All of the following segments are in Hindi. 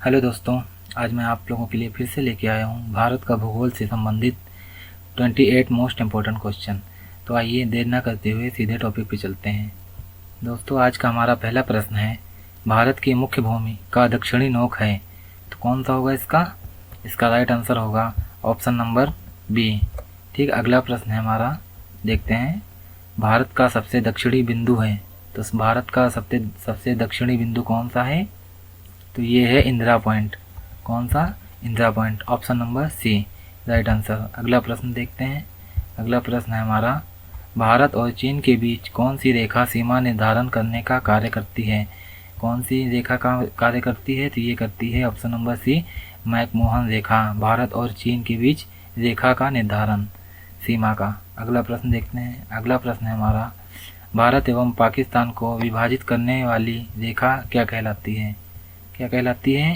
हेलो दोस्तों, आज मैं आप लोगों के लिए फिर से लेके आया हूँ भारत का भूगोल से संबंधित 28 मोस्ट इम्पोर्टेंट क्वेश्चन। तो आइए देर ना करते हुए सीधे टॉपिक पे चलते हैं। दोस्तों, आज का हमारा पहला प्रश्न है, भारत की मुख्य भूमि का दक्षिणी नोक है, तो कौन सा होगा इसका राइट आंसर होगा ऑप्शन नंबर बी। ठीक, अगला प्रश्न है हमारा, देखते हैं। भारत का सबसे दक्षिणी बिंदु है, तो भारत का सबसे दक्षिणी बिंदु कौन सा है? तो ये है इंदिरा पॉइंट। कौन सा? Indira point, option number C right answer. अगला प्रश्न देखते हैं। अगला प्रश्न है हमारा, भारत और चीन के बीच कौन सी रेखा सीमा निर्धारण करने का कार्य करती है? कौन सी रेखा का कार्य करती है? तो ये करती है ऑप्शन नंबर सी मैकमोहन रेखा। भारत और चीन के बीच रेखा का निर्धारण, सीमा का। अगला प्रश्न देखते हैं। अगला प्रश्न है हमारा, भारत एवं पाकिस्तान को विभाजित करने वाली रेखा क्या कहलाती है? क्या कहलाती है?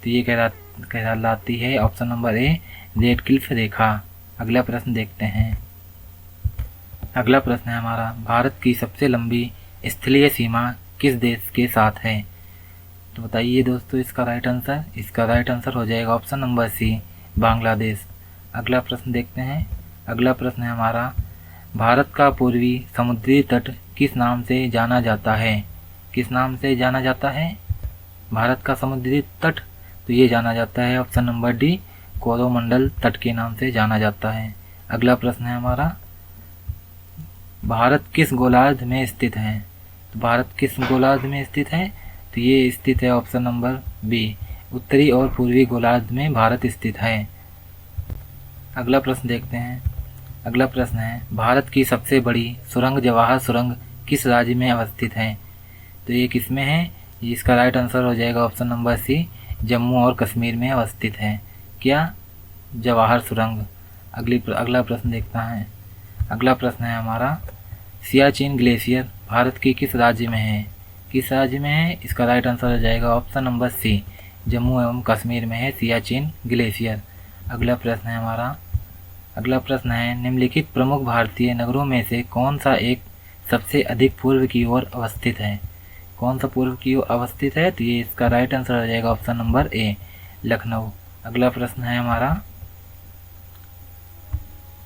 तो ये कहलाती है option number A Radcliffe रेखा। अगला प्रश्न देखते हैं। अगला प्रश्न है हमारा, भारत की सबसे लंबी स्थलीय सीमा किस देश के साथ है? तो बताइए दोस्तों इसका राइट आंसर। इसका राइट आंसर हो जाएगा ऑप्शन नंबर सी बांग्लादेश। अगला प्रश्न देखते हैं। अगला प्रश्न है हमारा, भारत का पूर्वी समुद्री तट किस नाम से जाना जाता है? किस नाम से जाना जाता है भारत का समुद्री तट? तो ये जाना जाता है ऑप्शन नंबर डी कोरोमंडल तट के नाम से जाना जाता है। अगला प्रश्न है हमारा, भारत किस गोलार्ध में स्थित है? तो भारत किस गोलार्ध में स्थित है? तो ये स्थित है ऑप्शन नंबर बी उत्तरी और पूर्वी गोलार्ध में भारत स्थित है। अगला प्रश्न देखते हैं। अगला प्रश्न है, भारत की सबसे बड़ी सुरंग जवाहर सुरंग किस राज्य में अवस्थित है? तो ये किस में है? इसका राइट आंसर हो जाएगा ऑप्शन नंबर सी जम्मू और कश्मीर में अवस्थित है। क्या? जवाहर सुरंग। अगला प्रश्न देखता है। अगला प्रश्न है हमारा, सियाचिन ग्लेशियर भारत के किस राज्य में है? किस राज्य में है? इसका राइट आंसर हो जाएगा ऑप्शन नंबर सी जम्मू एवं कश्मीर में है सियाचिन ग्लेशियर। अगला प्रश्न है हमारा। अगला प्रश्न है, निम्नलिखित प्रमुख भारतीय नगरों में से कौन सा एक सबसे अधिक पूर्व की ओर अवस्थित है? कौन सा पूर्व की ओर अवस्थित है? तो ये इसका राइट आंसर हो जाएगा ऑप्शन नंबर ए लखनऊ। अगला प्रश्न है हमारा,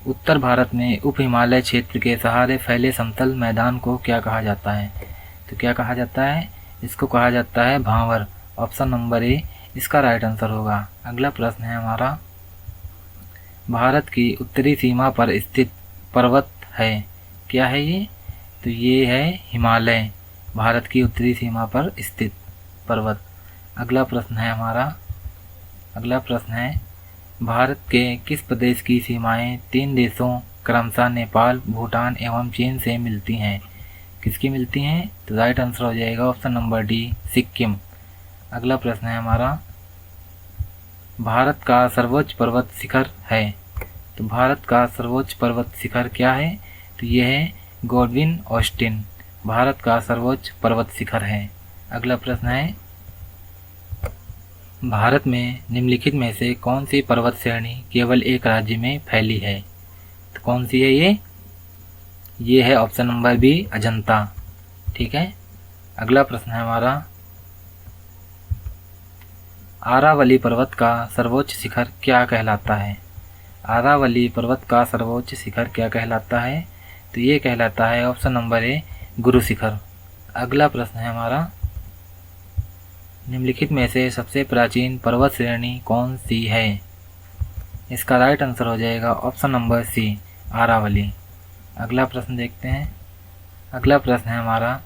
उत्तर भारत में उप हिमालय क्षेत्र के सहारे फैले समतल मैदान को क्या कहा जाता है? तो क्या कहा जाता है? इसको कहा जाता है भांवर। ऑप्शन नंबर ए इसका राइट आंसर होगा। अगला प्रश्न है हमारा, भारत की उत्तरी सीमा पर स्थित पर्वत है, क्या है ये? तो ये है हिमालय, भारत की उत्तरी सीमा पर स्थित पर्वत। अगला प्रश्न है हमारा। अगला प्रश्न है, भारत के किस प्रदेश की सीमाएं 3 देशों क्रमशः नेपाल, भूटान एवं चीन से मिलती हैं? किसकी मिलती हैं? तो राइट आंसर हो जाएगा ऑप्शन नंबर डी सिक्किम। अगला प्रश्न है हमारा, भारत का सर्वोच्च पर्वत शिखर है, तो भारत का सर्वोच्च पर्वत शिखर क्या है? तो यह है गॉडविन ऑस्टिन, भारत का सर्वोच्च पर्वत शिखर है। अगला प्रश्न है, भारत में निम्नलिखित में से कौन सी पर्वत श्रेणी केवल एक राज्य में फैली है? तो कौन सी है ये? ये है ऑप्शन नंबर बी अजंता। ठीक है। अगला प्रश्न है हमारा, आरावली पर्वत का सर्वोच्च शिखर क्या कहलाता है? आरावली पर्वत का सर्वोच्च शिखर क्या कहलाता है? तो ये कहलाता है ऑप्शन नंबर ए गुरु शिखर। अगला प्रश्न है हमारा, निम्नलिखित में से सबसे प्राचीन पर्वत श्रेणी कौन सी है? इसका राइट आंसर हो जाएगा ऑप्शन नंबर सी आरावली। अगला प्रश्न देखते हैं। अगला प्रश्न है हमारा,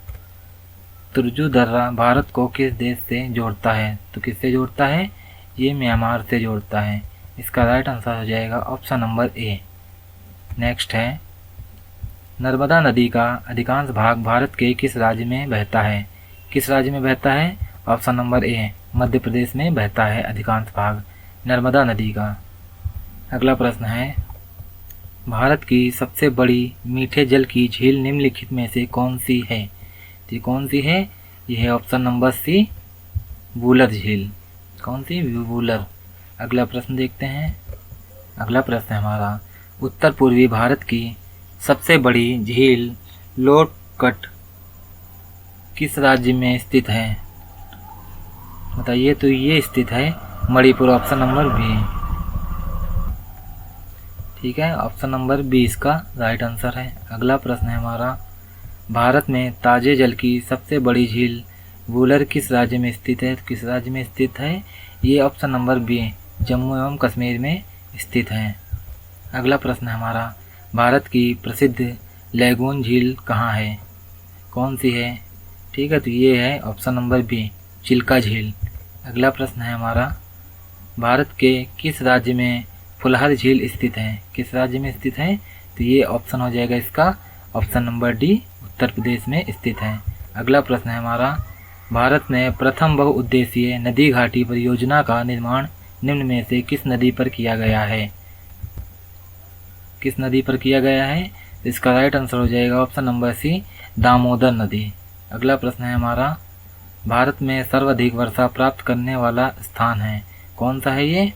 तुर्जु दर्रा भारत को किस देश से जोड़ता है? तो किससे जोड़ता है? ये म्यांमार से जोड़ता है। इसका राइट आंसर हो जाएगा ऑप्शन नंबर ए। नेक्स्ट है, नर्मदा नदी का अधिकांश भाग भारत के किस राज्य में बहता है? किस राज्य में बहता है? ऑप्शन नंबर ए मध्य प्रदेश में बहता है अधिकांश भाग नर्मदा नदी का। अगला प्रश्न है, भारत की सबसे बड़ी मीठे जल की झील निम्नलिखित में से कौन सी है? ये कौन सी है? यह है ऑप्शन नंबर सी वूलर झील। कौन सी? वूलर। अगला प्रश्न देखते हैं। अगला प्रश्न है हमारा, उत्तर पूर्वी भारत की सबसे बड़ी झील लोटकट किस राज्य में स्थित है? बताइए। तो ये स्थित है मणिपुर, ऑप्शन नंबर बी। ठीक है, ऑप्शन नंबर बी इसका राइट आंसर है। अगला प्रश्न है हमारा, भारत में ताजे जल की सबसे बड़ी झील वुलर किस राज्य में स्थित है? किस राज्य में स्थित है? ये ऑप्शन नंबर बी, जम्मू एवं कश्मीर में स्थित है। अगला प्रश्न है हमारा, भारत की प्रसिद्ध लैगून झील कहाँ है? कौन सी है? ठीक है, तो ये है ऑप्शन नंबर बी, चिल्का झील। अगला प्रश्न है हमारा, भारत के किस राज्य में फुलहर झील स्थित है? किस राज्य में स्थित है? तो ये ऑप्शन हो जाएगा इसका option number D, Uttar Pradesh में स्थित है। अगला प्रश्न है हमारा, भारत में प्रथम बहुउद्देशीय नदी घाटी परियोजना का निर्माण निम्न में से किस नदी पर किया गया है? किस नदी पर किया गया है? तो इसका राइट आंसर हो जाएगा ऑप्शन नंबर सी, दामोदर नदी। अगला प्रश्न है हमारा, भारत में सर्वाधिक वर्षा प्राप्त करने वाला स्थान है? कौन सा है ये?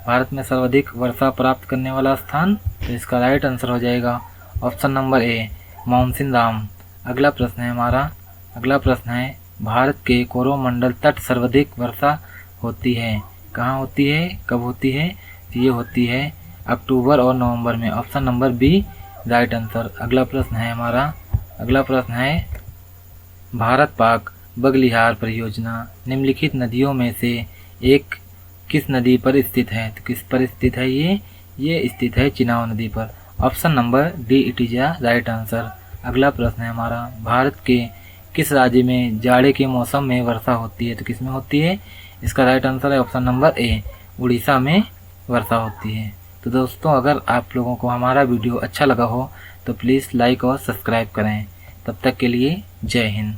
भारत में सर्वाधिक वर्षा प्राप्त करने वाला स्थान, तो इसका राइट आंसर हो जाएगा ऑप्शन नंबर ए, मौसिनराम। अगला प्रश्न है हमारा, अगला प्रश्न है, भारत के कोरोमंडल तट सर्वाधिक वर्षा होती है? कहाँ होती है, कब होती है? तो ये होती है अक्टूबर और नवंबर में, option number B right answer. अगला प्रश्न है हमारा, अगला प्रश्न है, भारत पाक बगलिहार परियोजना निम्नलिखित नदियों में से एक किस नदी पर स्थित है? तो किस पर स्थित है ये स्थित है चिनाब नदी पर, option number D, it is a right answer. अगला प्रश्न है हमारा, भारत के किस राज्य में जाड़े के मौसम में वर्षा होती है? तो किस में होती है? इसका राइट आंसर है ऑप्शन नंबर ए, उड़ीसा में वर्षा होती है। तो दोस्तों, अगर आप लोगों को हमारा वीडियो अच्छा लगा हो तो प्लीज़ लाइक और सब्सक्राइब करें। तब तक के लिए जय हिंद।